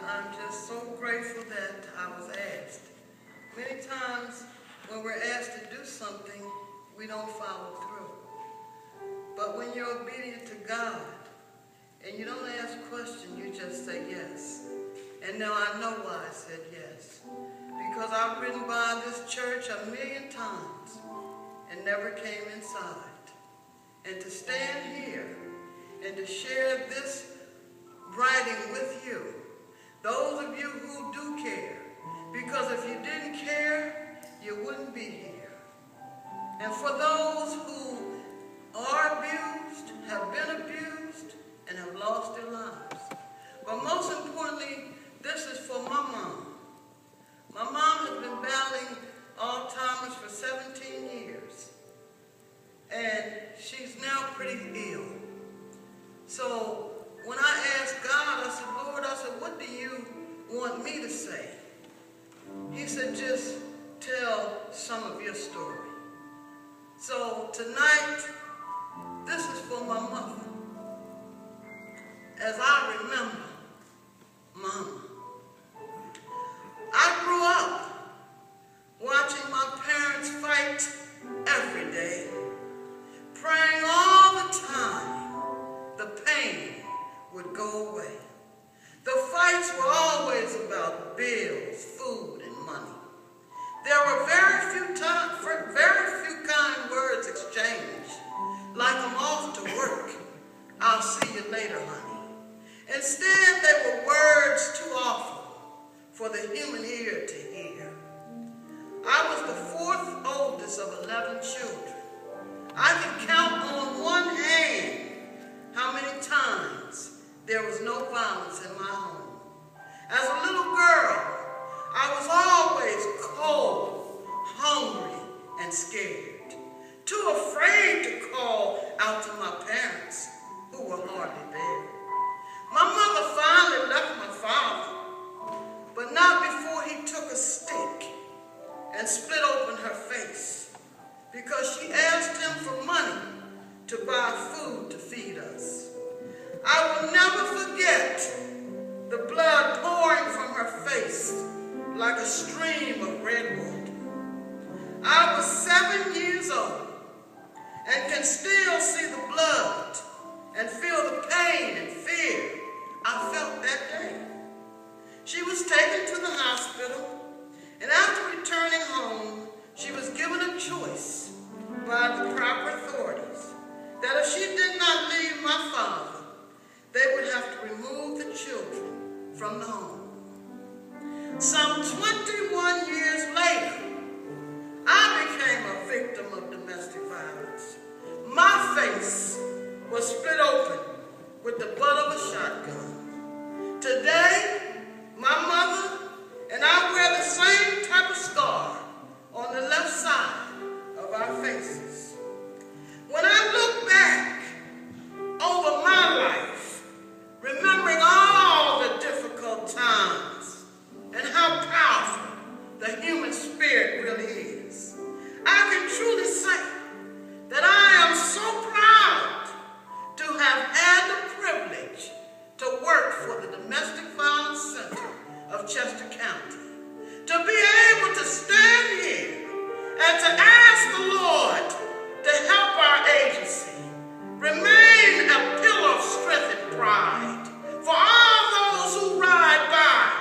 I'm just so grateful that I was asked. Many times when we're asked to do something, we don't follow through. But when you're obedient to God and you don't ask questions, you just say yes. And now I know why I said yes. Because I've ridden by this church 1,000,000 times and never came inside. And to stand here and to share this writing with you, those of you who do care, because if you didn't care, you wouldn't be here. And for those who are abused, have been abused, and have lost their lives. But most importantly, this is for my mom. My mom has been battling Alzheimer's for 17 years. And she's now pretty ill. So when I asked God, I said, Lord, what do you want me to say? He said, just tell some of your story. So tonight, this is for my mother. As I remember, Mama. I grew up watching my parents fight every day, praying all the time the pain would go away. The fights were always about bills, food, and money. There were very few kind words exchanged, like I'm off to work, I'll see you later, honey. Instead, they were words too awful for the human ear to hear. I was the 4th oldest of 11 children. I can count on one hand how many times there was no violence in my home. As a little girl, I was always cold, hungry, and scared, too afraid to call out to my parents, who were hardly there. My mother finally left my father, but not before he took a stick and split open her face, because she asked him for money to buy food to feed us. I will never forget the blood pouring from her face like a stream of red water. I was 7 years old and can still see the blood and feel the pain and fear I felt that day. She was taken to the hospital, and after returning home, she was given a choice by the proper authorities that if she did not leave my father, they would have to remove the children from the home. Some 21 years later, I became a victim of domestic violence. My face was split open with the butt of a shotgun. Today, my mother and I wear the same type of scar on the left side of our faces. When I look back over my life, remembering all the difficult times and how powerful the human spirit really is, I can truly say that I am so proud to have had the privilege to work for the Domestic Violence Center of Chester County, to be able to stand here and to ask the Lord to help our agency remain a pillar of strength and pride for all those who ride by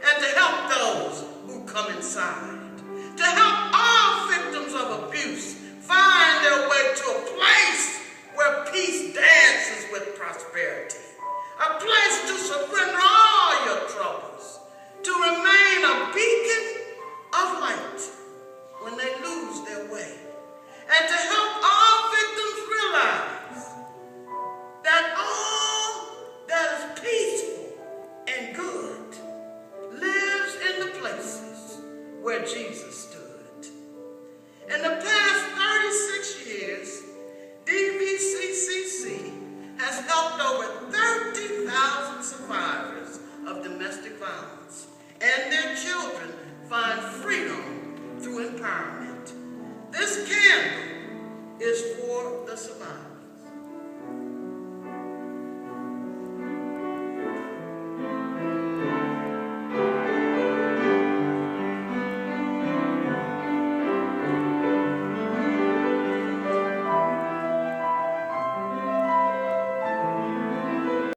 and to help those who come inside, to help all victims of abuse find their way to a place where peace dances with prosperity, a place to surrender